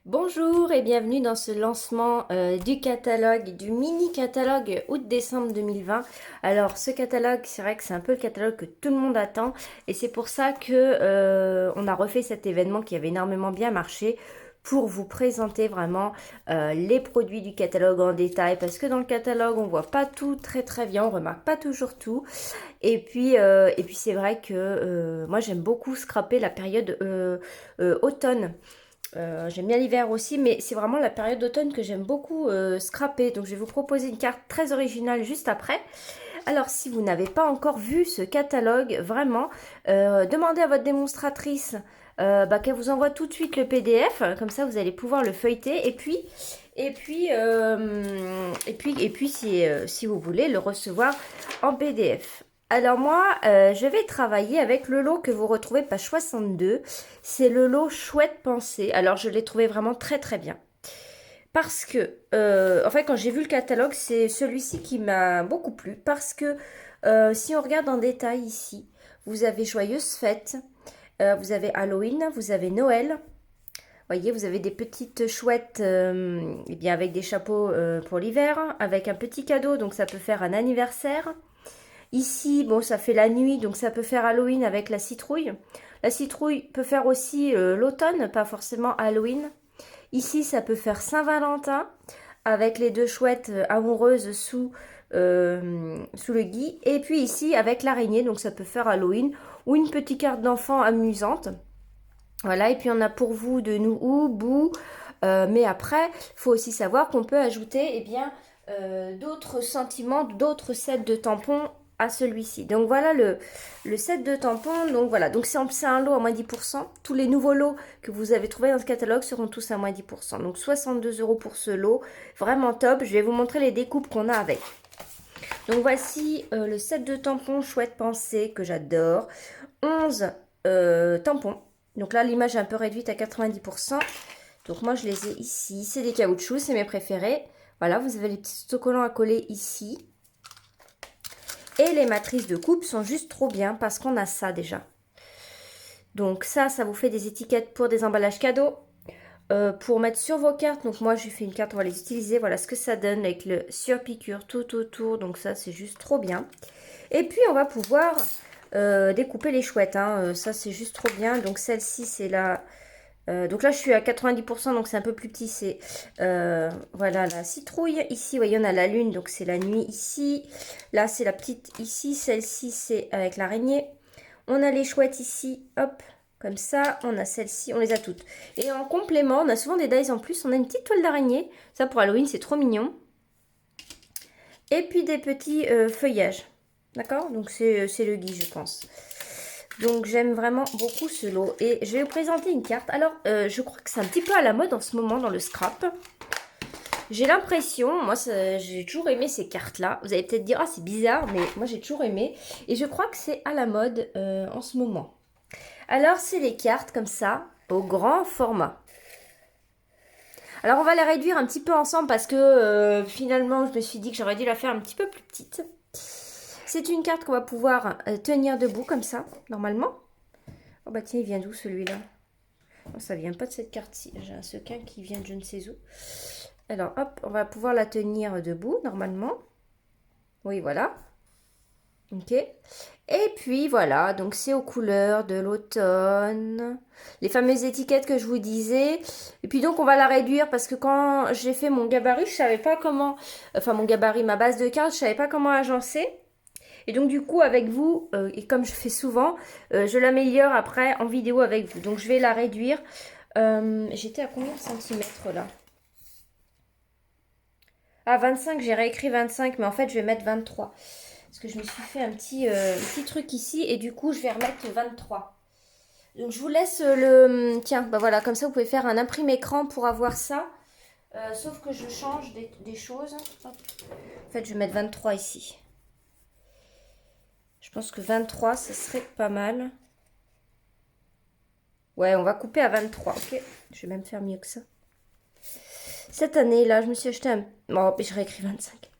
Bonjour et bienvenue dans ce lancement du catalogue, du mini catalogue août-décembre 2020. Alors ce catalogue, c'est vrai que c'est un peu le catalogue que tout le monde attend et c'est pour ça que on a refait cet événement qui avait énormément bien marché pour vous présenter vraiment les produits du catalogue en détail parce que dans le catalogue on voit pas tout très bien, on remarque pas toujours tout et puis c'est vrai que moi j'aime beaucoup scraper la période automne. J'aime bien l'hiver aussi, mais c'est vraiment la période d'automne que j'aime beaucoup scraper. Donc je vais vous proposer une carte très originale juste après. Alors si vous n'avez pas encore vu ce catalogue, vraiment, demandez à votre démonstratrice qu'elle vous envoie tout de suite le PDF. Comme ça, vous allez pouvoir le feuilleter. Et puis si vous voulez le recevoir en PDF. Alors moi, je vais travailler avec le lot que vous retrouvez page 62. C'est le lot Chouette Pensée. Alors je l'ai trouvé vraiment très bien. Parce que, en fait, quand j'ai vu le catalogue, c'est celui-ci qui m'a beaucoup plu. Parce que si on regarde en détail ici, vous avez Joyeuse Fête, vous avez Halloween, vous avez Noël. Voyez, vous avez des petites chouettes eh bien avec des chapeaux pour l'hiver, avec un petit cadeau, donc ça peut faire un anniversaire. Ici, bon, ça fait la nuit, donc ça peut faire Halloween avec la citrouille. La citrouille peut faire aussi l'automne, pas forcément Halloween. Ici, ça peut faire Saint-Valentin, avec les deux chouettes amoureuses sous le gui. Et puis ici, avec l'araignée, donc ça peut faire Halloween, ou une petite carte d'enfant amusante. Voilà, et puis on a pour vous de nous ou, bou. Mais après, il faut aussi savoir qu'on peut ajouter d'autres sentiments, d'autres sets de tampons à celui-ci. Donc voilà le set de tampons. Donc voilà, donc c'est un lot à moins 10%. Tous les nouveaux lots que vous avez trouvés dans ce catalogue seront tous à moins 10%. Donc 62 € pour ce lot. Vraiment top. Je vais vous montrer les découpes qu'on a avec. Donc voici le set de tampons Chouette Pensée que j'adore. 11 tampons. Donc là, l'image est un peu réduite à 90%. Donc moi, je les ai ici. C'est des caoutchoucs, c'est mes préférés. Voilà, vous avez les petits autocollants à coller ici. Et les matrices de coupe sont juste trop bien parce qu'on a ça déjà. Donc ça vous fait des étiquettes pour des emballages cadeaux. Pour mettre sur vos cartes, donc moi j'ai fait une carte, on va les utiliser. Voilà ce que ça donne avec le surpiqûre tout autour. Donc ça, c'est juste trop bien. Et puis, on va pouvoir découper les chouettes. Hein. Ça, c'est juste trop bien. Donc celle-ci, c'est la... donc là, je suis à 90%, donc c'est un peu plus petit. C'est voilà la citrouille. Ici, voyez, on a la lune, donc c'est la nuit ici. Là, c'est la petite ici. Celle-ci, c'est avec l'araignée. On a les chouettes ici, hop, comme ça. On a celle-ci, on les a toutes. Et en complément, on a souvent des dies en plus. On a une petite toile d'araignée. Ça, pour Halloween, c'est trop mignon. Et puis des petits feuillages. D'accord? Donc c'est le gui, je pense. Donc j'aime vraiment beaucoup ce lot. Et je vais vous présenter une carte. Alors, je crois que c'est un petit peu à la mode en ce moment dans le scrap. J'ai l'impression, moi j'ai toujours aimé ces cartes-là. Vous allez peut-être dire, ah c'est bizarre, mais moi j'ai toujours aimé. Et je crois que c'est à la mode en ce moment. Alors c'est les cartes comme ça, au grand format. Alors on va les réduire un petit peu ensemble parce que finalement je me suis dit que j'aurais dû la faire un petit peu plus petite. C'est une carte qu'on va pouvoir tenir debout comme ça, normalement. Oh bah tiens, il vient d'où celui-là? Oh, ça vient pas de cette carte-ci. J'ai un sequin qui vient de je ne sais où. Alors hop, on va pouvoir la tenir debout, normalement. Oui, voilà. Ok. Et puis voilà, donc c'est aux couleurs de l'automne. Les fameuses étiquettes que je vous disais. Et puis donc on va la réduire parce que quand j'ai fait mon gabarit, je savais pas comment... Enfin mon gabarit, ma base de cartes, je savais pas comment agencer. Et donc du coup avec vous, et comme je fais souvent, je l'améliore après en vidéo avec vous. Donc je vais la réduire. J'étais à combien de centimètres là? Ah 25, j'ai réécrit 25, mais en fait je vais mettre 23. Parce que je me suis fait un petit truc ici et du coup je vais remettre 23. Donc je vous laisse le... Tiens, bah voilà, comme ça vous pouvez faire un imprimé écran pour avoir ça. Sauf que je change des choses. Hop. En fait je vais mettre 23 ici. Je pense que 23, ça serait pas mal. Ouais, on va couper à 23, ok? Je vais même faire mieux que ça. Cette année-là, je me suis acheté un... Bon, je réécris 25. Je me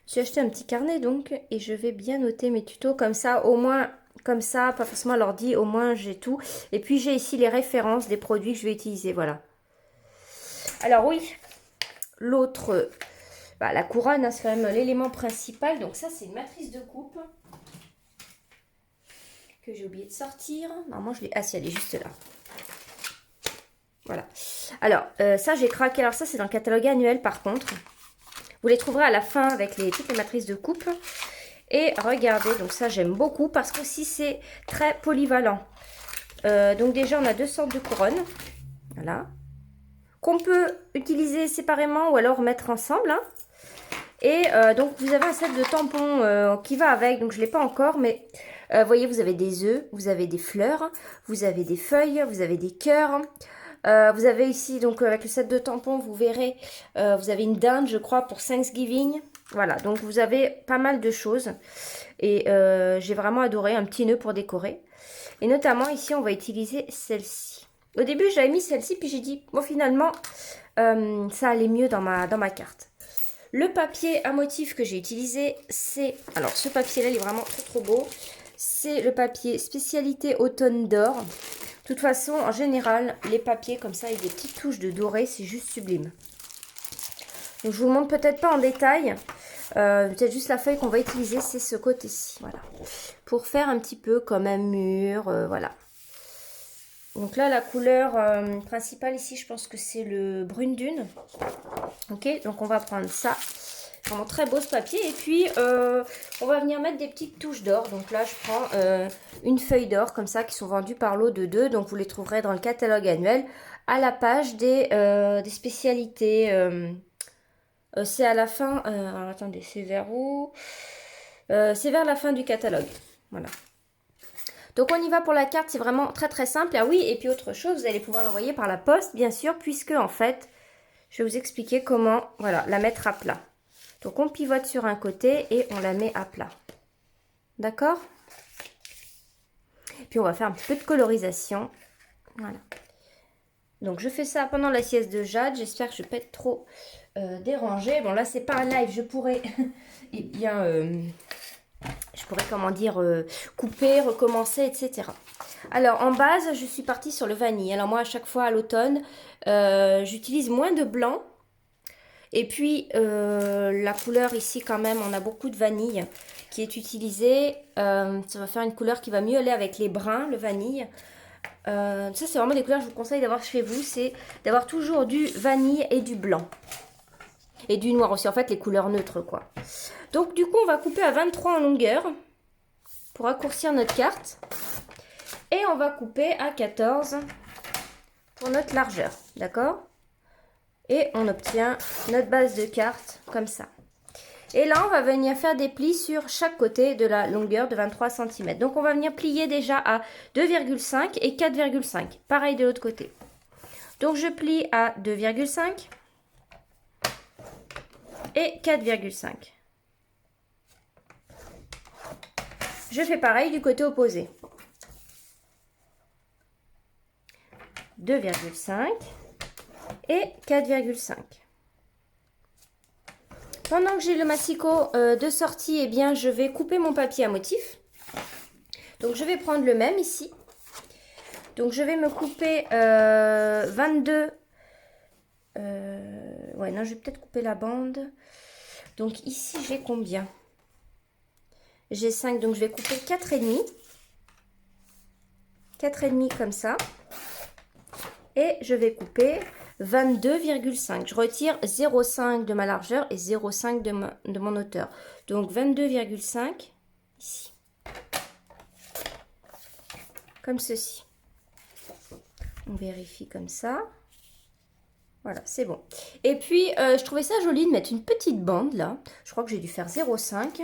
suis acheté un petit carnet, donc, et je vais bien noter mes tutos comme ça, au moins, comme ça, pas forcément à l'ordi, au moins j'ai tout. Et puis, j'ai ici les références des produits que je vais utiliser, voilà. Alors oui, l'autre, bah, la couronne, hein, c'est quand même l'élément principal. Donc ça, c'est une matrice de coupe que j'ai oublié de sortir. Normalement, je l'ai... Ah si, elle est juste là. Voilà. Alors, ça, j'ai craqué. Alors ça, c'est dans le catalogue annuel, par contre. Vous les trouverez à la fin avec toutes les matrices de coupe. Et regardez, donc ça, j'aime beaucoup parce que aussi, c'est très polyvalent. Donc déjà, on a 2 sortes de couronnes. Voilà. Qu'on peut utiliser séparément ou alors mettre ensemble. Hein. Et donc, vous avez un set de tampons qui va avec. Donc, je ne l'ai pas encore, mais vous voyez, vous avez des œufs, vous avez des fleurs, vous avez des feuilles, vous avez des cœurs. Vous avez ici, donc avec le set de tampons, vous verrez, vous avez une dinde, je crois, pour Thanksgiving. Voilà, donc vous avez pas mal de choses. Et j'ai vraiment adoré, un petit nœud pour décorer. Et notamment, ici, on va utiliser celle-ci. Au début, j'avais mis celle-ci, puis j'ai dit, bon, finalement, ça allait mieux dans ma carte. Le papier à motif que j'ai utilisé, c'est... Alors, ce papier-là, il est vraiment trop beau. C'est le papier spécialité automne d'or. De toute façon, en général, les papiers comme ça, avec des petites touches de doré, c'est juste sublime. Donc, je vous montre peut-être pas en détail. Peut-être juste la feuille qu'on va utiliser, c'est ce côté-ci. Voilà. Pour faire un petit peu comme un mur. Voilà. Donc là, la couleur principale ici, je pense que c'est le brune dune. Ok, donc on va prendre ça. Vraiment très beau ce papier. Et puis, on va venir mettre des petites touches d'or. Donc là, je prends une feuille d'or comme ça qui sont vendues par lot de 2. Donc vous les trouverez dans le catalogue annuel à la page des spécialités. C'est à la fin. Alors, attendez, c'est vers où? C'est vers la fin du catalogue. Voilà. Donc on y va pour la carte, c'est vraiment très très simple. Ah oui, et puis autre chose, vous allez pouvoir l'envoyer par la poste, bien sûr, puisque en fait, je vais vous expliquer comment, voilà, la mettre à plat. Donc on pivote sur un côté et on la met à plat. D'accord? Puis on va faire un petit peu de colorisation. Voilà. Donc je fais ça pendant la sieste de Jade, j'espère que je ne vais pas être trop dérangée. Bon là c'est pas un live, je pourrais, eh bien... je pourrais, comment dire, couper, recommencer, etc. Alors, en base, je suis partie sur le vanille. Alors, moi, à chaque fois, à l'automne, j'utilise moins de blanc. Et puis, la couleur ici, quand même, on a beaucoup de vanille qui est utilisée. Ça va faire une couleur qui va mieux aller avec les bruns, le vanille. Ça, c'est vraiment des couleurs que je vous conseille d'avoir chez vous. C'est d'avoir toujours du vanille et du blanc. Et du noir aussi, en fait, les couleurs neutres, quoi. Donc, du coup, on va couper à 23 en longueur pour raccourcir notre carte. Et on va couper à 14 pour notre largeur, d'accord? Et on obtient notre base de carte comme ça. Et là, on va venir faire des plis sur chaque côté de la longueur de 23 cm. Donc, on va venir plier déjà à 2,5 et 4,5. Pareil de l'autre côté. Donc, je plie à 2,5 et 4,5. Je fais pareil du côté opposé. 2,5 et 4,5. Pendant que j'ai le massicot de sortie, eh bien, je vais couper mon papier à motif. Donc, je vais prendre le même ici. Donc, je vais me couper 22. Ouais, non, je vais peut-être couper la bande. Donc, ici, j'ai combien? J'ai 5, donc je vais couper 4,5. 4,5 comme ça. Et je vais couper 22,5. Je retire 0,5 de ma largeur et 0,5 de mon hauteur. Donc 22,5 ici. Comme ceci. On vérifie comme ça. Voilà, c'est bon. Et puis, je trouvais ça joli de mettre une petite bande là. Je crois que j'ai dû faire 0,5.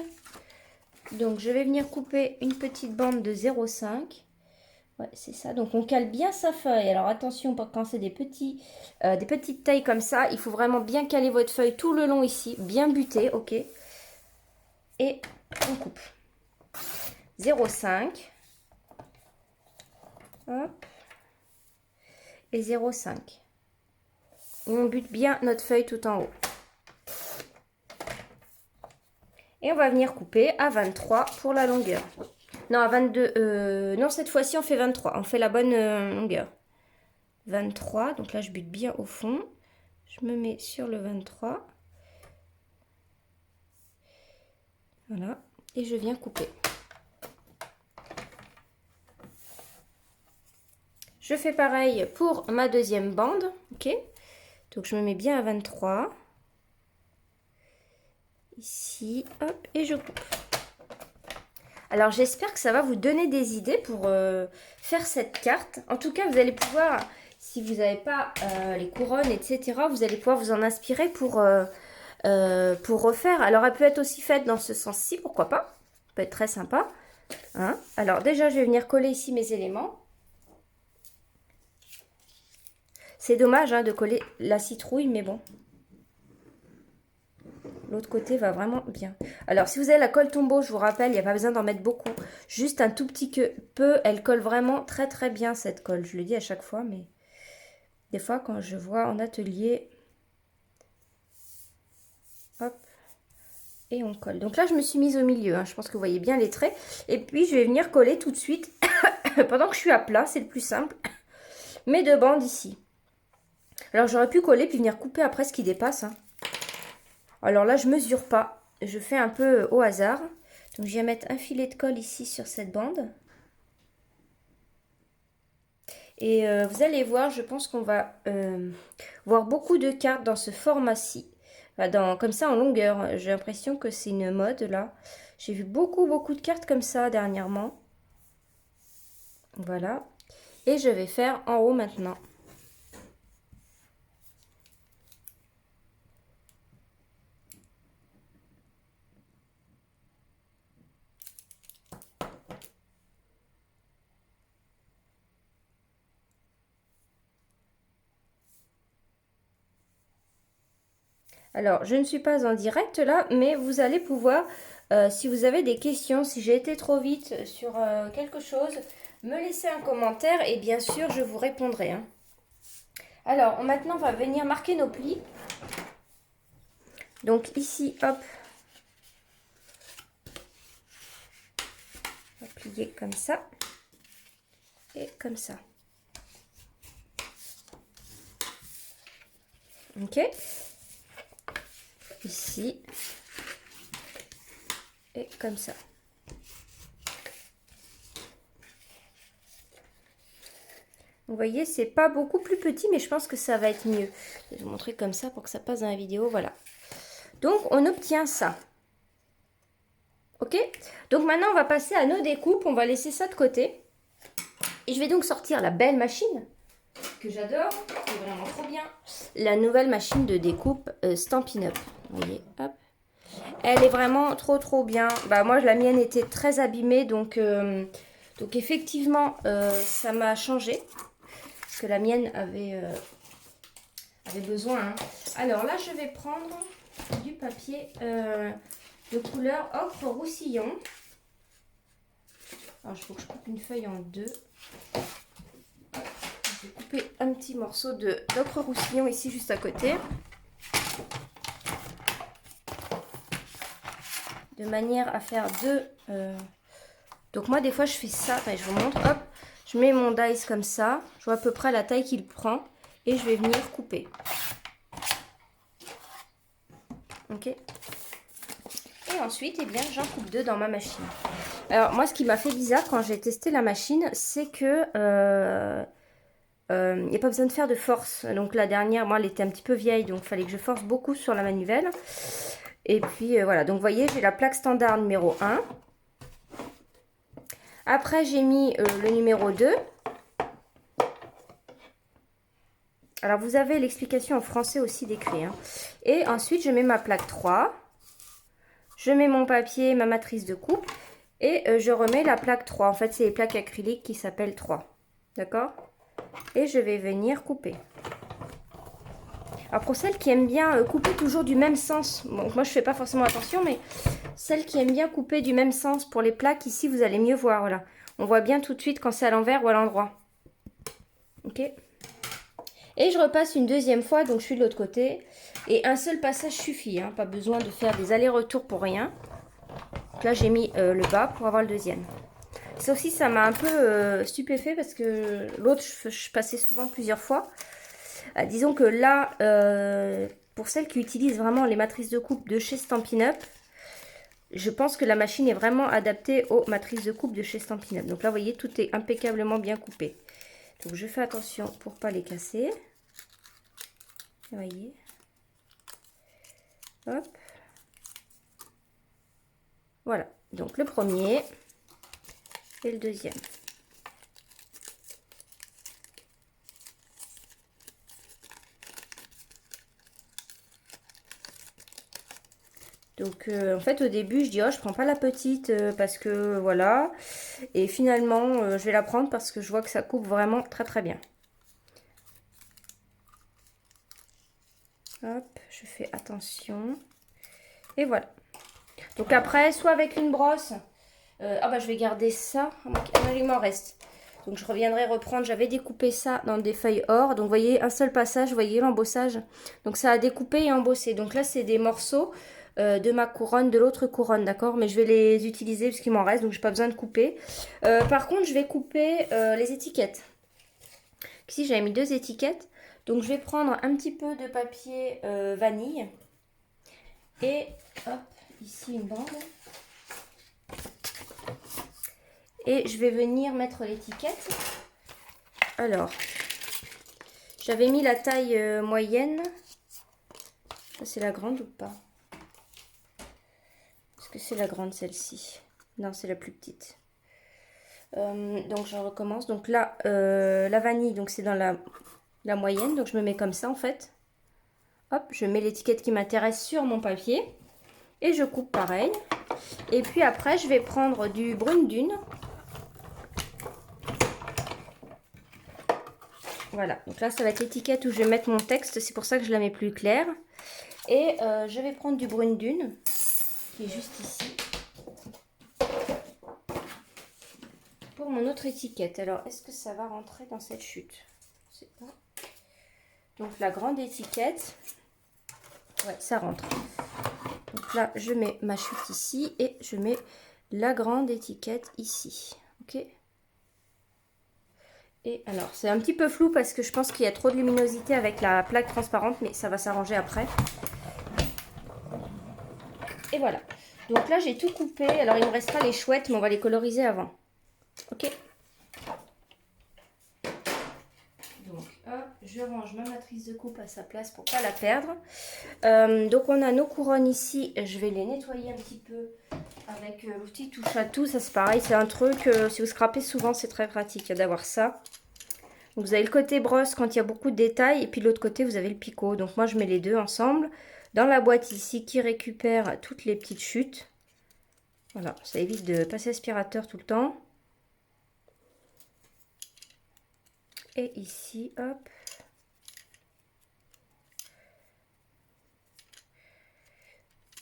Donc, je vais venir couper une petite bande de 0,5. Ouais, c'est ça. Donc, on cale bien sa feuille. Alors, attention, quand c'est des petites tailles comme ça, il faut vraiment bien caler votre feuille tout le long ici. Bien buter, ok. Et on coupe. 0,5. Hop. Et 0,5. Et on bute bien notre feuille tout en haut. Et on va venir couper à 23 pour la longueur. Non, à 22. Non, cette fois-ci, on fait 23. On fait la bonne longueur. 23. Donc là, je bute bien au fond. Je me mets sur le 23. Voilà. Et je viens couper. Je fais pareil pour ma deuxième bande. Ok. Donc je me mets bien à 23. Ici, hop, et je coupe. Alors j'espère que ça va vous donner des idées pour faire cette carte. En tout cas, vous allez pouvoir, si vous n'avez pas les couronnes, etc., vous allez pouvoir vous en inspirer pour refaire. Alors elle peut être aussi faite dans ce sens-ci, pourquoi pas. Ça peut être très sympa. Hein. Alors déjà, je vais venir coller ici mes éléments. C'est dommage hein, de coller la citrouille, mais bon. L'autre côté va vraiment bien. Alors, si vous avez la colle tombeau, je vous rappelle, il n'y a pas besoin d'en mettre beaucoup. Juste un tout petit peu. Elle colle vraiment très très bien cette colle. Je le dis à chaque fois, mais des fois quand je vois en atelier, hop, et on colle. Donc là, je me suis mise au milieu. Hein. Je pense que vous voyez bien les traits. Et puis, je vais venir coller tout de suite, pendant que je suis à plat, c'est le plus simple, mes deux bandes ici. Alors, j'aurais pu coller puis venir couper après ce qui dépasse. Hein. Alors là, je mesure pas. Je fais un peu au hasard. Donc, je vais mettre un filet de colle ici sur cette bande. Et vous allez voir, je pense qu'on va voir beaucoup de cartes dans ce format-ci. Comme ça en longueur. J'ai l'impression que c'est une mode là. J'ai vu beaucoup de cartes comme ça dernièrement. Voilà. Et je vais faire en haut maintenant. Alors, je ne suis pas en direct là, mais vous allez pouvoir, si vous avez des questions, si j'ai été trop vite sur quelque chose, me laisser un commentaire et bien sûr, je vous répondrai. Hein. Alors, maintenant, on va venir marquer nos plis. Donc ici, hop, on va plier comme ça et comme ça. Ok. Ici et comme ça. Vous voyez, c'est pas beaucoup plus petit, mais je pense que ça va être mieux. Je vais vous montrer comme ça pour que ça passe dans la vidéo. Voilà. Donc, on obtient ça. Ok? Donc, maintenant, on va passer à nos découpes. On va laisser ça de côté. Et je vais donc sortir la belle machine que j'adore. C'est vraiment trop bien. La nouvelle machine de découpe Stampin' Up. Vous voyez, hop. Elle est vraiment trop bien. Bah, moi, la mienne était très abîmée. Donc effectivement, ça m'a changé. Parce que la mienne avait besoin. Hein. Alors là, je vais prendre du papier de couleur ocre roussillon. Alors, il faut que je coupe une feuille en deux. Je vais couper un petit morceau d'ocre roussillon ici, juste à côté. De manière à faire deux... Donc moi, des fois, je fais ça. Attendez, je vous montre. Hop, je mets mon dice comme ça. Je vois à peu près la taille qu'il prend. Et je vais venir couper. Ok. Et ensuite, eh bien, j'en coupe deux dans ma machine. Alors, moi, ce qui m'a fait bizarre quand j'ai testé la machine, c'est que... il n'y a pas besoin de faire de force. Donc la dernière, moi, elle était un petit peu vieille. Donc, il fallait que je force beaucoup sur la manivelle. Et puis, voilà. Donc, vous voyez, j'ai la plaque standard numéro 1. Après, j'ai mis le numéro 2. Alors, vous avez l'explication en français aussi décrit. Hein. Et ensuite, je mets ma plaque 3. Je mets mon papier, ma matrice de coupe. Et je remets la plaque 3. En fait, c'est les plaques acryliques qui s'appellent 3. D'accord ? Et je vais venir couper. Alors, pour celles qui aiment bien couper toujours du même sens. Bon, moi, je ne fais pas forcément attention, mais... Celles qui aiment bien couper du même sens pour les plaques, ici, vous allez mieux voir. Voilà. On voit bien tout de suite quand c'est à l'envers ou à l'endroit. Ok. Et je repasse une deuxième fois, donc je suis de l'autre côté. Et un seul passage suffit. Hein, pas besoin de faire des allers-retours pour rien. Donc là, j'ai mis le bas pour avoir le deuxième. Ça aussi, ça m'a un peu stupéfait parce que l'autre, je passais souvent plusieurs fois. Disons que là, pour celles qui utilisent vraiment les matrices de coupe de chez Stampin' Up, je pense que la machine est vraiment adaptée aux matrices de coupe de chez Stampin' Up. Donc là, vous voyez, tout est impeccablement bien coupé. Donc je fais attention pour ne pas les casser. Vous voyez. Hop. Voilà. Donc le premier et le deuxième. Donc en fait au début je dis oh je prends pas la petite parce que voilà, et finalement je vais la prendre parce que je vois que ça coupe vraiment très très bien. Hop, je fais attention et voilà. Donc après soit avec une brosse, ah bah je vais garder ça, il m'en reste. Donc je reviendrai reprendre, j'avais découpé ça dans des feuilles or, donc vous voyez un seul passage, vous voyez l'embossage, donc ça a découpé et embossé. Donc là c'est des morceaux de ma couronne, de l'autre couronne, d'accord, mais je vais les utiliser parce qu'il m'en reste, donc j'ai pas besoin de couper. Par contre je vais couper les étiquettes. Ici j'avais mis 2 étiquettes, donc je vais prendre un petit peu de papier vanille et hop, ici une bande. Et je vais venir mettre l'étiquette. Alors, j'avais mis la taille moyenne. Ça, c'est la grande ou pas? Est-ce que c'est la grande, celle-ci? Non, c'est la plus petite. Donc, je recommence. Donc là, la vanille, donc c'est dans la moyenne. Donc, je me mets comme ça, en fait. Hop, je mets l'étiquette qui m'intéresse sur mon papier. Et je coupe pareil. Et puis après, je vais prendre du brune dune. Voilà, donc là ça va être l'étiquette où je vais mettre mon texte, c'est pour ça que je la mets plus claire. Et je vais prendre du brune dune, qui est juste ici, pour mon autre étiquette. Alors, est-ce que ça va rentrer dans cette chute? Je sais pas. Donc la grande étiquette, ouais, ça rentre. Donc là, je mets ma chute ici et je mets la grande étiquette ici, ok? Et alors, c'est un petit peu flou parce que je pense qu'il y a trop de luminosité avec la plaque transparente, mais ça va s'arranger après. Et voilà. Donc là, j'ai tout coupé. Alors, il me restera les chouettes, mais on va les coloriser avant. Ok. Donc, hop, je range ma matrice de coupe à sa place pour ne pas la perdre. Donc, on a nos couronnes ici. Je vais les nettoyer un petit peu avec l'outil touche à tout. Ça, c'est pareil. C'est un truc, si vous scrapez souvent, c'est très pratique d'avoir ça. Donc, vous avez le côté brosse quand il y a beaucoup de détails. Et puis, de l'autre côté, vous avez le picot. Donc, moi, je mets les deux ensemble. Dans la boîte ici, qui récupère toutes les petites chutes. Voilà, ça évite de passer aspirateur tout le temps. Et ici, hop.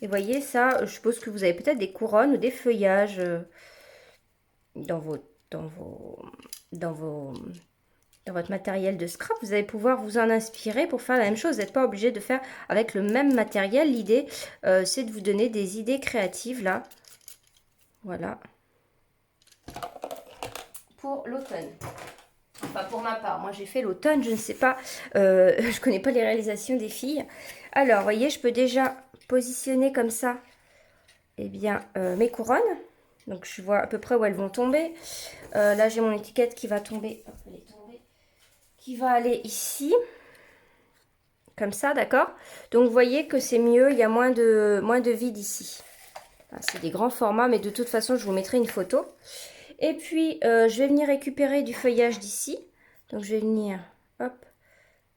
Et voyez ça, je suppose que vous avez peut-être des couronnes ou des feuillages dans votre matériel de scrap. Vous allez pouvoir vous en inspirer pour faire la même chose. Vous n'êtes pas obligé de faire avec le même matériel. L'idée, c'est de vous donner des idées créatives là. Voilà. Pour l'automne. Enfin, pour ma part, moi j'ai fait l'automne, je ne sais pas, je connais pas les réalisations des filles. Alors, vous voyez, je peux déjà positionner comme ça, eh bien, mes couronnes. Donc, je vois à peu près où elles vont tomber. Là, j'ai mon étiquette qui va tomber, hop, elle est tombée, qui va aller ici, comme ça, d'accord? Donc, vous voyez que c'est mieux, il y a moins de vide ici. C'est des grands formats, mais de toute façon, je vous mettrai une photo. Et puis, je vais venir récupérer du feuillage d'ici. Donc, je vais venir, hop,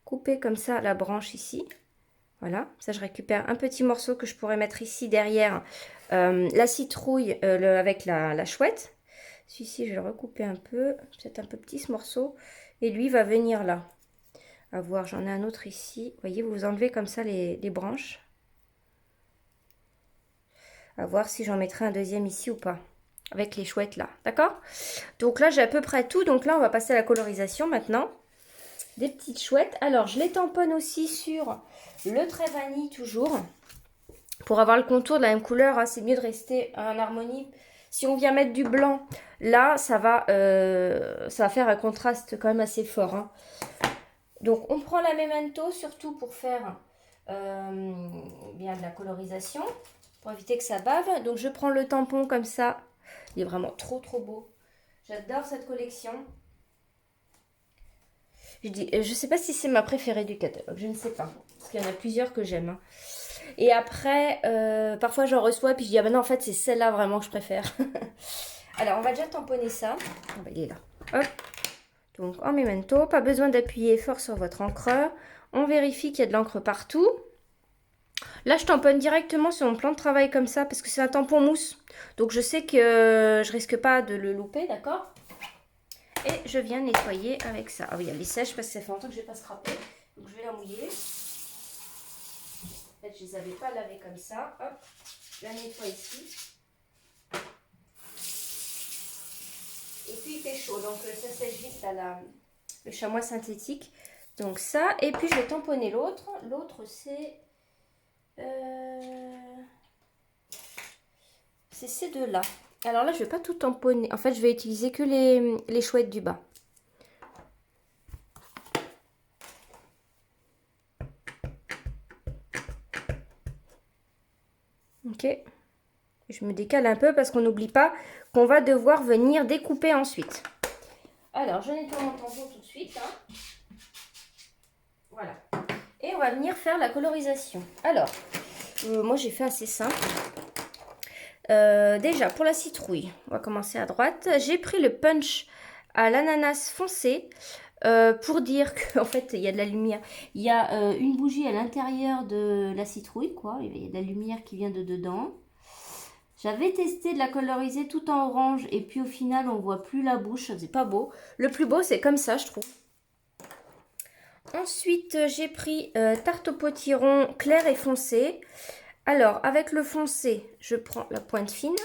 couper comme ça la branche ici. Voilà, ça, je récupère un petit morceau que je pourrais mettre ici derrière la citrouille avec la chouette. Celui-ci, je vais le recouper un peu, peut-être un peu petit ce morceau. Et lui va venir là. À voir, j'en ai un autre ici. Vous voyez, vous enlevez comme ça les branches. À voir si j'en mettrai un deuxième ici ou pas. Avec les chouettes là, d'accord? Donc là, j'ai à peu près tout. Donc là, on va passer à la colorisation maintenant. Des petites chouettes. Alors, je les tamponne aussi sur le trait vanille toujours. Pour avoir le contour de la même couleur, hein, c'est mieux de rester en harmonie. Si on vient mettre du blanc, là, ça va faire un contraste quand même assez fort. Hein. Donc on prend la Memento surtout pour faire bien de la colorisation, pour éviter que ça bave. Donc je prends le tampon comme ça. Il est vraiment trop beau. J'adore cette collection. Je sais pas si c'est ma préférée du catalogue, je ne sais pas. Parce qu'il y en a plusieurs que j'aime. Hein. Et après, parfois j'en reçois, puis je dis, ah ben non, en fait, c'est celle-là vraiment que je préfère. Alors, on va déjà tamponner ça. Ah ben, il est là. Hop. Donc, en Memento, pas besoin d'appuyer fort sur votre encreur. On vérifie qu'il y a de l'encre partout. Là, je tamponne directement sur mon plan de travail comme ça, parce que c'est un tampon mousse. Donc, je sais que je risque pas de le louper, d'accord? Et je viens nettoyer avec ça. Ah oui, elle est sèche parce que ça fait longtemps que je n'ai pas scrappé. Donc, je vais la mouiller. En fait, je ne les avais pas lavées comme ça. Hop, je la nettoie ici. Et puis, il fait chaud. Donc, ça sèche vite à le chamois synthétique. Donc, ça. Et puis, je vais tamponner l'autre. L'autre, c'est ces deux-là. Alors là, je ne vais pas tout tamponner. En fait, je vais utiliser que les chouettes du bas. Ok. Je me décale un peu parce qu'on n'oublie pas qu'on va devoir venir découper ensuite. Alors, je nettoie mon tampon tout de suite. Hein. Voilà. Et on va venir faire la colorisation. Alors, moi j'ai fait assez simple. Déjà, pour la citrouille, on va commencer à droite. J'ai pris le punch à l'ananas foncé. Pour dire qu'en fait il y a de la lumière, il y a une bougie à l'intérieur de la citrouille, quoi. Il y a de la lumière qui vient de dedans. J'avais testé de la coloriser tout en orange et puis au final on voit plus la bouche, c'est pas beau. Le plus beau c'est comme ça je trouve. Ensuite j'ai pris tarte au potiron clair et foncé. Alors avec le foncé je prends la pointe fine.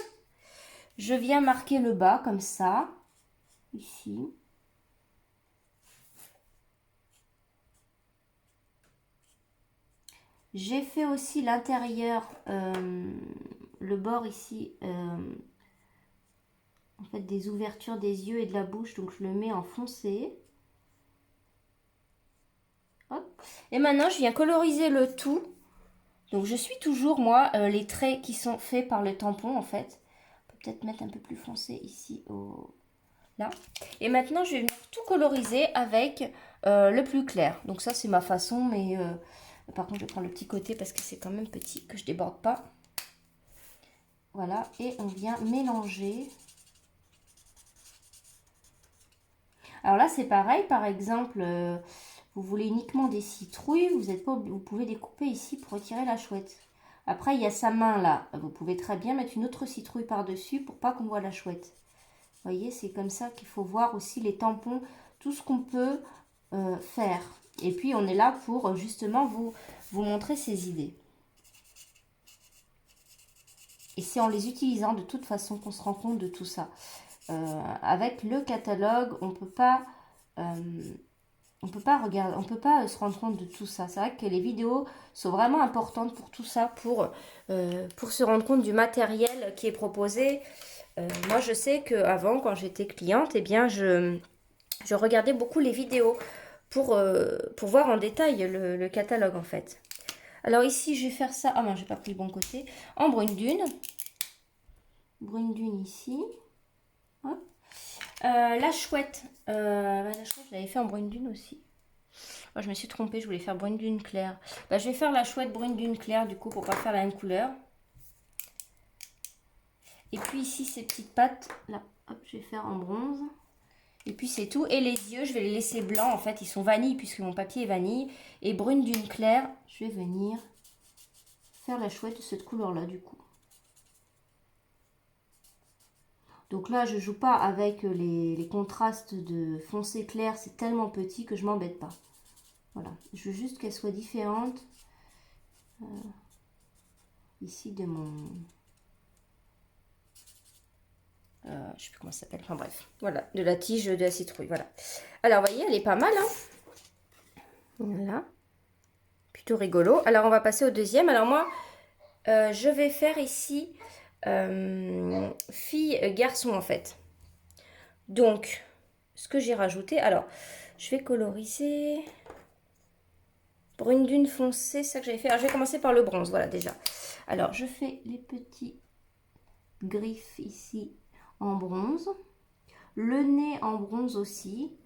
Je viens marquer le bas comme ça, ici. J'ai fait aussi l'intérieur, le bord ici, en fait des ouvertures des yeux et de la bouche, donc je le mets en foncé. Hop. Et maintenant je viens coloriser le tout. Donc je suis toujours moi les traits qui sont faits par le tampon en fait. On peut peut-être mettre un peu plus foncé ici là. Et maintenant je vais venir tout coloriser avec le plus clair. Donc ça c'est ma façon, mais par contre je vais prendre le petit côté parce que c'est quand même petit, que je déborde pas. Voilà, et on vient mélanger. Alors là c'est pareil, par exemple, vous voulez uniquement des citrouilles, vous pouvez découper ici pour retirer la chouette. Après il y a sa main là, vous pouvez très bien mettre une autre citrouille par-dessus pour pas qu'on voit la chouette. Vous voyez, c'est comme ça qu'il faut voir aussi les tampons, tout ce qu'on peut faire. Et puis on est là pour justement vous montrer ces idées. Et c'est en les utilisant de toute façon qu'on se rend compte de tout ça. Avec le catalogue, on peut pas regarder, on peut pas se rendre compte de tout ça. C'est vrai que les vidéos sont vraiment importantes pour tout ça, pour se rendre compte du matériel qui est proposé. Moi, je sais qu'avant, quand j'étais cliente, eh bien, je regardais beaucoup les vidéos pour voir en détail le catalogue en fait. Alors ici, je vais faire ça. Ah non, j'ai pas pris le bon côté. En brune dune. Brune dune ici. Hop. La chouette. La chouette, je l'avais fait en brune dune aussi. Oh, je me suis trompée, je voulais faire brune dune claire. Bah, je vais faire la chouette brune dune claire du coup pour pas faire la même couleur. Et puis ici, ces petites pattes, là, hop, je vais faire en bronze. Et puis c'est tout. Et les yeux, je vais les laisser blancs. En fait, ils sont vanille puisque mon papier est vanille. Et brune dune claire, je vais venir faire la chouette de cette couleur-là du coup. Donc là, je joue pas avec les contrastes de foncé clair. C'est tellement petit que je m'embête pas. Voilà. Je veux juste qu'elle soit différente. Ici de mon... je sais plus comment ça s'appelle. Enfin bref. Voilà. De la tige de la citrouille. Voilà. Alors, vous voyez, elle est pas mal. Hein, voilà. Plutôt rigolo. Alors, on va passer au deuxième. Alors, moi, je vais faire ici fille-garçon, en fait. Donc, ce que j'ai rajouté... Alors, je vais coloriser... Brune dune foncée, c'est ça que j'avais fait. Alors, je vais commencer par le bronze, voilà déjà. Alors, je fais les petits griffes ici en bronze. Le nez en bronze aussi.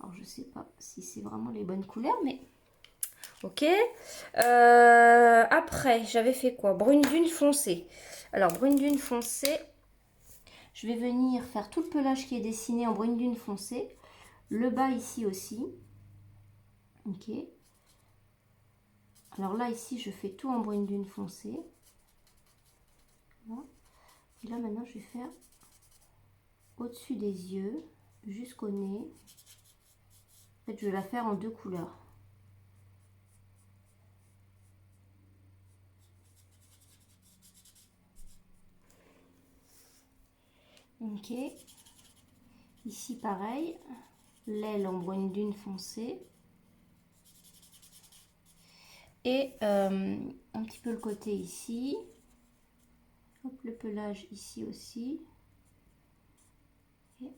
Alors, je ne sais pas si c'est vraiment les bonnes couleurs, mais... Ok. Après, j'avais fait quoi? Brune dune foncée. Alors, brune dune foncée, je vais venir faire tout le pelage qui est dessiné en brune dune foncée. Le bas ici aussi. Ok. Alors là, ici, je fais tout en brune dune foncée. Voilà. Et là, maintenant, je vais faire au-dessus des yeux, jusqu'au nez. En fait, je vais la faire en deux couleurs. Ok. Ici, pareil. L'aile en brune dune foncée. Et un petit peu le côté ici. Hop, le pelage ici aussi. Et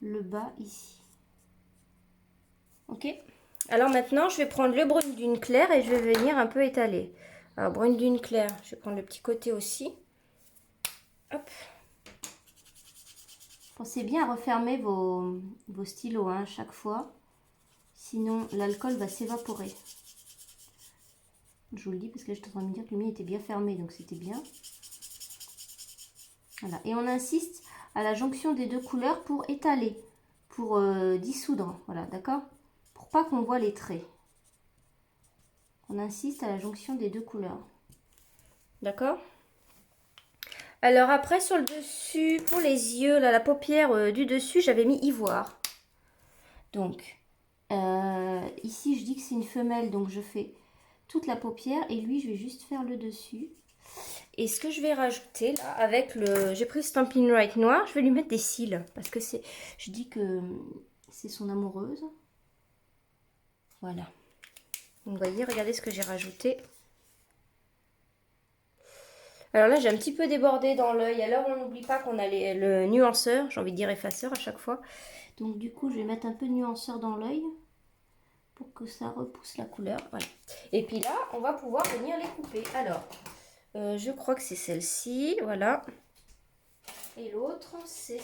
le bas ici. Ok. Alors maintenant, je vais prendre le brune dune claire et je vais venir un peu étaler. Alors, brune dune claire, je vais prendre le petit côté aussi. Hop. Pensez bien à refermer vos stylos hein, chaque fois. Sinon, l'alcool va s'évaporer. Je vous le dis parce que j'étais en train de me dire que le mien était bien fermé, donc c'était bien. Voilà. Et on insiste à la jonction des deux couleurs pour étaler, pour dissoudre. Voilà, d'accord? Pour pas qu'on voit les traits. On insiste à la jonction des deux couleurs. D'accord? Alors après, sur le dessus, pour les yeux, là, la paupière du dessus, j'avais mis ivoire. Donc, ici, je dis que c'est une femelle, donc je fais toute la paupière. Et lui, je vais juste faire le dessus. Et ce que je vais rajouter, là, avec le... J'ai pris le Stampin' Right noir, je vais lui mettre des cils. Parce que c'est... Je dis que c'est son amoureuse. Voilà. Donc, vous voyez, regardez ce que j'ai rajouté. Alors là, j'ai un petit peu débordé dans l'œil. Alors, on n'oublie pas qu'on a le nuanceur. J'ai envie de dire effaceur à chaque fois. Donc, du coup, je vais mettre un peu de nuanceur dans l'œil pour que ça repousse la couleur. Voilà. Et puis là, on va pouvoir venir les couper. Alors, je crois que c'est celle-ci. Voilà. Et l'autre, c'est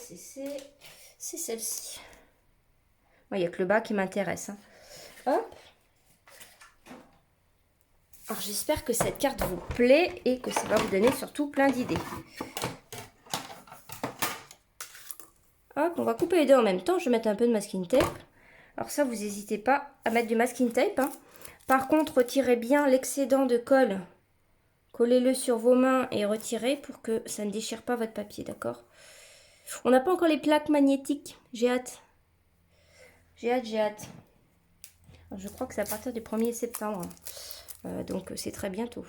celle-ci. Il n'y a que le bas qui m'intéresse. Hein. Hop. Alors j'espère que cette carte vous plaît et que ça va vous donner surtout plein d'idées. Hop, on va couper les deux en même temps. Je vais mettre un peu de masking tape. Alors ça, vous n'hésitez pas à mettre du masking tape. Hein. Par contre, retirez bien l'excédent de colle. Collez-le sur vos mains et retirez pour que ça ne déchire pas votre papier, d'accord? On n'a pas encore les plaques magnétiques. J'ai hâte. J'ai hâte. Alors, je crois que c'est à partir du 1er septembre. Donc c'est très bientôt.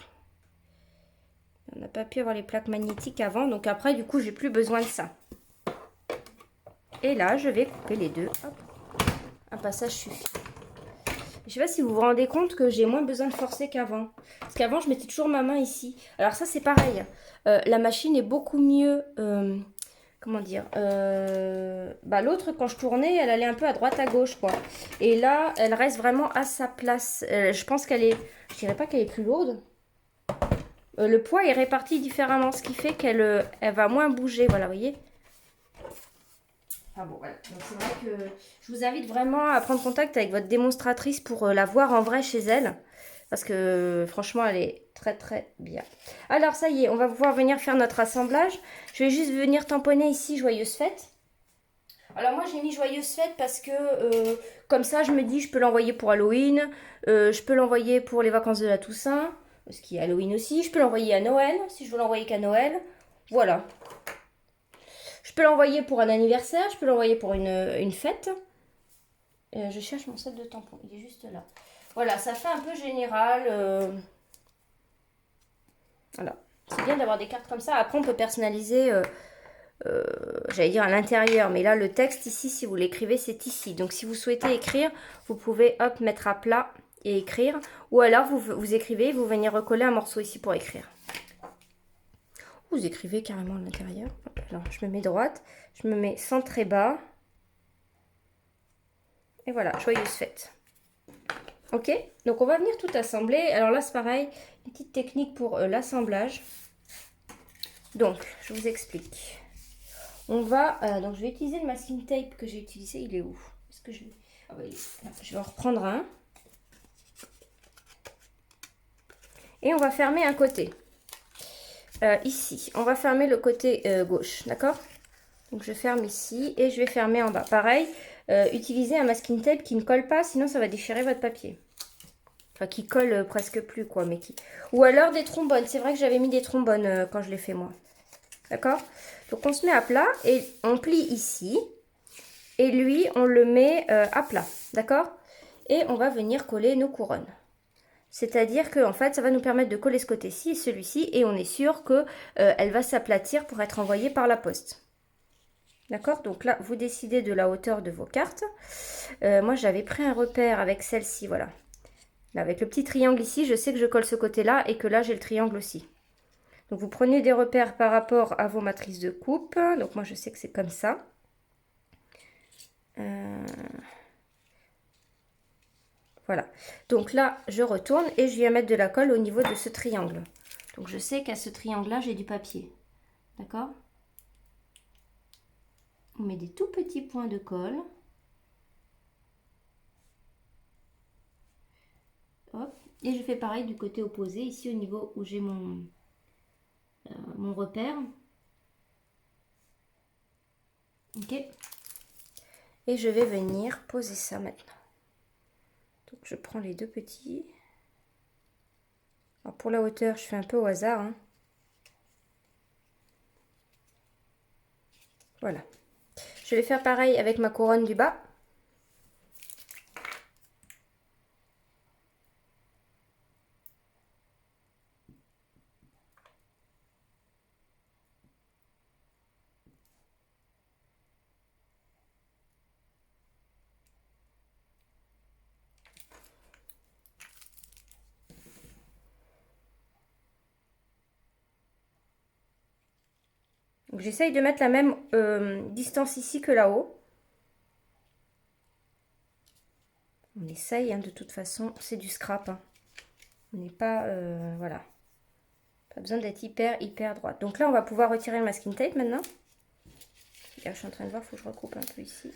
On n'a pas pu avoir les plaques magnétiques avant. Donc après, du coup, j'ai plus besoin de ça. Et là, je vais couper les deux. Hop. Un passage suffit. Je sais pas si vous vous rendez compte que j'ai moins besoin de forcer qu'avant. Parce qu'avant, je mettais toujours ma main ici. Alors ça, c'est pareil. La machine est beaucoup mieux... comment dire l'autre, quand je tournais, elle allait un peu à droite, à gauche, quoi. Et là, elle reste vraiment à sa place. Je pense qu'elle est... Je dirais pas qu'elle est plus lourde. Le poids est réparti différemment, ce qui fait qu'elle elle va moins bouger. Voilà, vous voyez. Ah bon, voilà. Donc c'est vrai que je vous invite vraiment à prendre contact avec votre démonstratrice pour la voir en vrai chez elle. Parce que franchement, elle est très très bien. Alors ça y est, on va pouvoir venir faire notre assemblage. Je vais juste venir tamponner ici Joyeuse Fête. Alors moi j'ai mis Joyeuse Fête parce que comme ça je me dis je peux l'envoyer pour Halloween. Je peux l'envoyer pour les vacances de la Toussaint. Ce qui est Halloween aussi. Je peux l'envoyer à Noël si je veux l'envoyer qu'à Noël. Voilà. Je peux l'envoyer pour un anniversaire. Je peux l'envoyer pour une fête. Je cherche mon set de tampons. Il est juste là. Voilà, ça fait un peu général. Voilà. C'est bien d'avoir des cartes comme ça. Après, on peut personnaliser, j'allais dire à l'intérieur. Mais là, le texte ici, si vous l'écrivez, c'est ici. Donc, si vous souhaitez écrire, vous pouvez, hop, mettre à plat et écrire. Ou alors, vous écrivez, vous venez recoller un morceau ici pour écrire. Vous écrivez carrément à l'intérieur. Alors, je me mets droite. Je me mets centré bas. Et voilà, Joyeuse Fête. Ok, donc on va venir tout assembler. Alors là, c'est pareil, une petite technique pour l'assemblage. Donc, je vous explique. On va, donc je vais utiliser le masking tape que j'ai utilisé. Il est où? Est-ce que je vais... Ah bah, je vais en reprendre un. Et on va fermer un côté. Ici, on va fermer le côté gauche, d'accord? Donc je ferme ici et je vais fermer en bas. Pareil, utilisez un masking tape qui ne colle pas, sinon ça va déchirer votre papier. Enfin, qui colle presque plus, quoi. Mais qui... Ou alors des trombones. C'est vrai que j'avais mis des trombones quand je l'ai fait, moi. D'accord? Donc on se met à plat et on plie ici. Et lui, on le met à plat. D'accord? Et on va venir coller nos couronnes. C'est-à-dire que en fait, ça va nous permettre de coller ce côté-ci et celui-ci. Et on est sûr que elle va s'aplatir pour être envoyée par la poste. D'accord? Donc là, vous décidez de la hauteur de vos cartes. Moi, j'avais pris un repère avec celle-ci, voilà. Là, avec le petit triangle ici, je sais que je colle ce côté-là et que là, j'ai le triangle aussi. Donc, vous prenez des repères par rapport à vos matrices de coupe. Donc, moi, je sais que c'est comme ça. Voilà. Donc là, je retourne et je viens mettre de la colle au niveau de ce triangle. Donc, je sais qu'à ce triangle-là, j'ai du papier. D'accord? On met des tout petits points de colle. Hop. Et je fais pareil du côté opposé, ici au niveau où j'ai mon repère. Ok. Et je vais venir poser ça maintenant. Donc je prends les deux petits. Alors pour la hauteur, je fais un peu au hasard. Hein. Voilà. Je vais faire pareil avec ma couronne du bas. Donc j'essaye de mettre la même distance ici que là-haut. On essaye, hein, de toute façon, c'est du scrap. Hein. On n'est pas, voilà. Pas besoin d'être hyper droite. Donc là, on va pouvoir retirer le masking tape maintenant. Là, je suis en train de voir, il faut que je recoupe un peu ici.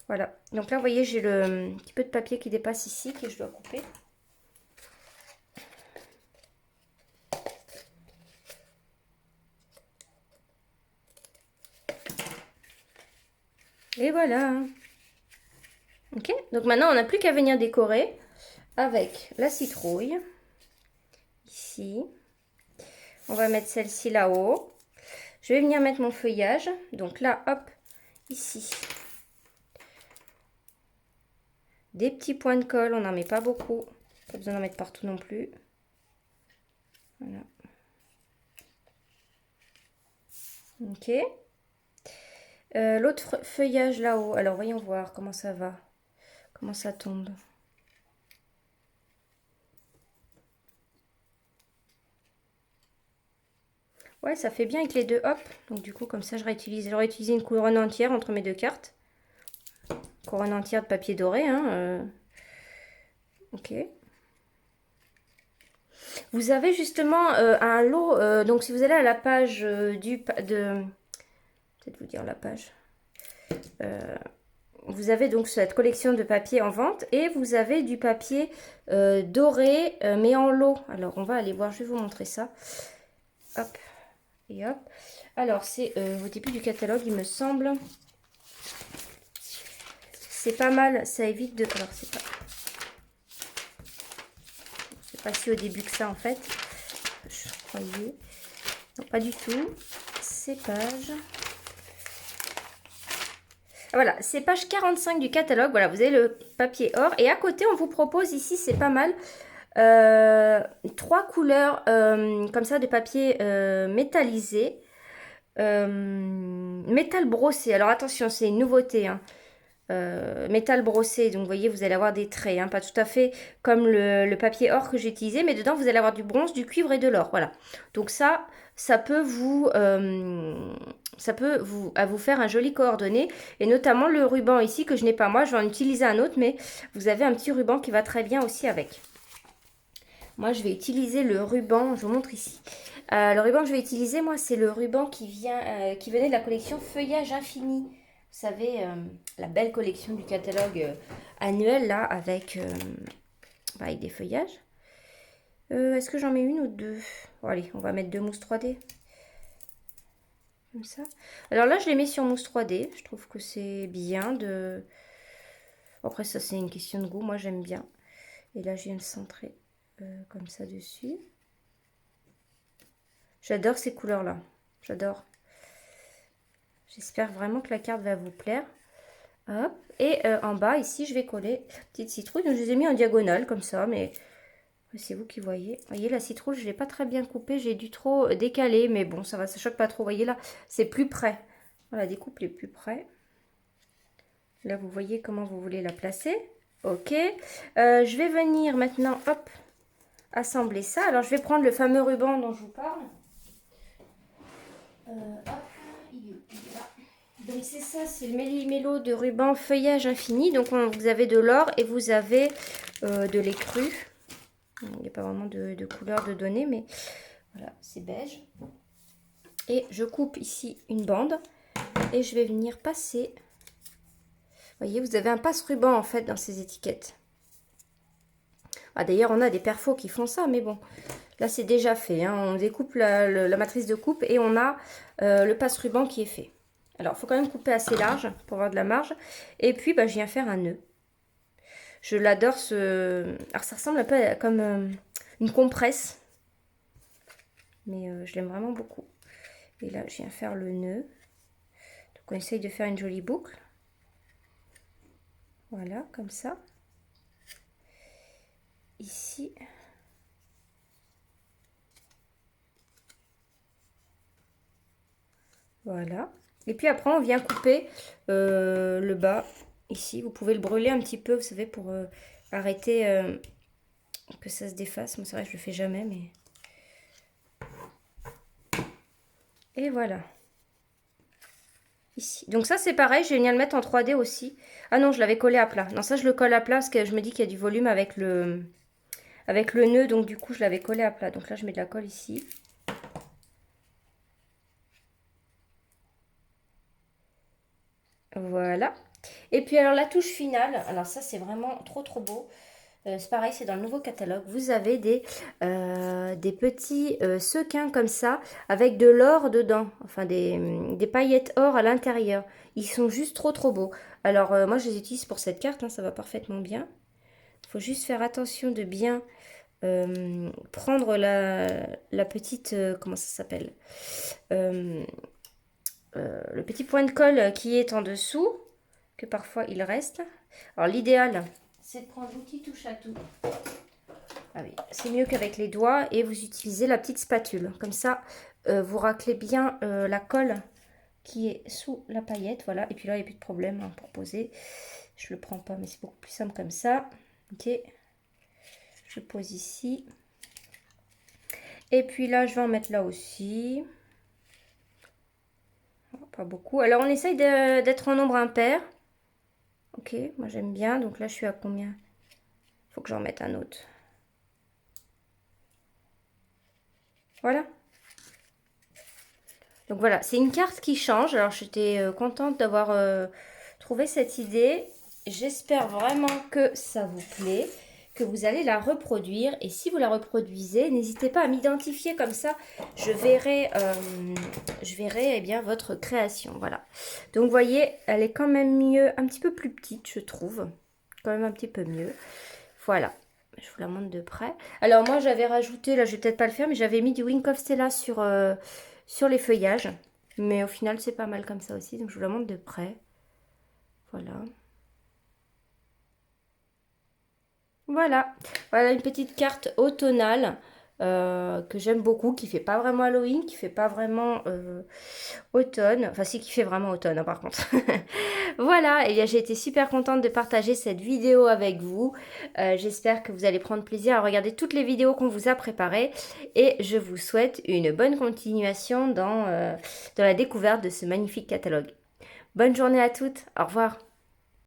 Voilà. Donc là, vous voyez, j'ai le petit peu de papier qui dépasse ici, que je dois couper. Et voilà. Ok, donc maintenant on n'a plus qu'à venir décorer avec la citrouille. Ici. On va mettre celle-ci là-haut. Je vais venir mettre mon feuillage. Donc là, hop, ici. Des petits points de colle, on n'en met pas beaucoup. Pas besoin d'en mettre partout non plus. Voilà. Ok. L'autre feuillage là-haut. Alors, voyons voir comment ça va. Comment ça tombe. Ouais, ça fait bien avec les deux, hop. Donc du coup, comme ça, j'aurais utilisé une couronne entière entre mes deux cartes. Couronne entière de papier doré, hein. Ok. Vous avez justement un lot, donc si vous allez à la page peut-être vous dire la page. Vous avez donc cette collection de papier en vente et vous avez du papier doré mais en lot. Alors on va aller voir, je vais vous montrer ça. Hop et hop. Alors c'est au début du catalogue il me semble. C'est pas mal, ça évite de... Alors c'est pas si au début que ça en fait. Je croyais. Non, pas du tout. C'est page... Voilà, c'est page 45 du catalogue. Voilà, vous avez le papier or. Et à côté, on vous propose ici, c'est pas mal, 3 couleurs comme ça de papier métallisé. Métal brossé. Alors attention, c'est une nouveauté. Hein. Métal brossé, donc vous voyez, vous allez avoir des traits. Hein, pas tout à fait comme le papier or que j'ai utilisé. Mais dedans, vous allez avoir du bronze, du cuivre et de l'or. Voilà. Donc ça, à vous faire un joli coordonné. Et notamment le ruban ici que je n'ai pas moi. Je vais en utiliser un autre, mais vous avez un petit ruban qui va très bien aussi avec. Moi, je vais utiliser le ruban. Je vous montre ici. Le ruban que je vais utiliser, moi, c'est le ruban qui venait de la collection Feuillage Infini. Vous savez, la belle collection du catalogue annuel, là, avec des feuillages. Est-ce que j'en mets une ou deux? Bon, allez, on va mettre 2 mousses 3D. Comme ça. Alors là, je les mets sur mousse 3D. Je trouve que c'est bien de... Après, ça, c'est une question de goût. Moi, j'aime bien. Et là, je viens de centrer comme ça dessus. J'adore ces couleurs-là. J'adore. J'espère vraiment que la carte va vous plaire. Hop. Et en bas, ici, je vais coller la petite citrouille. Donc, je les ai mis en diagonale, comme ça, mais... C'est vous qui voyez. Vous voyez, la citrouille, je ne l'ai pas très bien coupée. J'ai dû trop décaler. Mais bon, ça va, ça choque pas trop. Vous voyez là, c'est plus près. Voilà, découpe les plus près. Là, vous voyez comment vous voulez la placer. Ok. Je vais venir maintenant, hop, assembler ça. Alors, je vais prendre le fameux ruban dont je vous parle. Hop, il est là. Donc, c'est ça, c'est le méli-mélo de ruban Feuillage Infini. Donc, vous avez de l'or et vous avez de l'écru. Il n'y a pas vraiment de couleur de données, mais voilà, c'est beige. Et je coupe ici une bande et je vais venir passer. Vous voyez, vous avez un passe-ruban en fait dans ces étiquettes. Ah, d'ailleurs, on a des perfos qui font ça, mais bon, là c'est déjà fait. Hein. On découpe la matrice de coupe et on a le passe-ruban qui est fait. Alors, il faut quand même couper assez large pour avoir de la marge. Et puis, je viens faire un nœud. Je l'adore ce... Alors ça ressemble un peu comme une compresse. Mais je l'aime vraiment beaucoup. Et là je viens faire le nœud. Donc on essaye de faire une jolie boucle. Voilà, comme ça. Ici. Voilà. Et puis après on vient couper le bas. Ici, vous pouvez le brûler un petit peu, vous savez, pour arrêter que ça se défasse. Moi, c'est vrai que je le fais jamais, mais... Et voilà. Ici. Donc ça, c'est pareil, je vais venir le mettre en 3D aussi. Ah non, je l'avais collé à plat. Non, ça, je le colle à plat parce que je me dis qu'il y a du volume avec le nœud. Donc, du coup, je l'avais collé à plat. Donc là, je mets de la colle ici. Voilà. Et puis alors la touche finale, alors ça c'est vraiment trop beau. C'est pareil, c'est dans le nouveau catalogue. Vous avez des petits sequins comme ça avec de l'or dedans. Enfin des paillettes or à l'intérieur. Ils sont juste trop beaux. Alors moi je les utilise pour cette carte, hein, ça va parfaitement bien. Il faut juste faire attention de bien prendre la petite... comment ça s'appelle le petit point de colle qui est en dessous, que parfois il reste. Alors l'idéal, c'est de prendre l'outil touche à tout. Ah oui, c'est mieux qu'avec les doigts et vous utilisez la petite spatule. Comme ça, vous raclez bien la colle qui est sous la paillette. Voilà, et puis là, il n'y a plus de problème hein, pour poser. Je le prends pas, mais c'est beaucoup plus simple comme ça. Ok, je pose ici. Et puis là, je vais en mettre là aussi. Pas beaucoup. Alors, on essaye d'être en nombre impair. Ok, moi j'aime bien. Donc là, je suis à combien? Il faut que j'en mette un autre. Voilà. Donc voilà, c'est une carte qui change. Alors, j'étais contente d'avoir trouvé cette idée. J'espère vraiment que ça vous plaît, que vous allez la reproduire. Et si vous la reproduisez, n'hésitez pas à m'identifier comme ça. Je verrai eh bien, votre création. Voilà. Donc, vous voyez, elle est quand même mieux, un petit peu plus petite, je trouve. Quand même un petit peu mieux. Voilà. Je vous la montre de près. Alors, moi, j'avais rajouté, là, je vais peut-être pas le faire, mais j'avais mis du Wink of Stella sur les feuillages. Mais au final, c'est pas mal comme ça aussi. Donc, je vous la montre de près. Voilà. Voilà, voilà une petite carte automnale que j'aime beaucoup, qui fait pas vraiment Halloween, qui fait pas vraiment automne, enfin si qui fait vraiment automne hein, par contre. Voilà, et bien j'ai été super contente de partager cette vidéo avec vous. J'espère que vous allez prendre plaisir à regarder toutes les vidéos qu'on vous a préparées et je vous souhaite une bonne continuation dans la découverte de ce magnifique catalogue. Bonne journée à toutes, au revoir.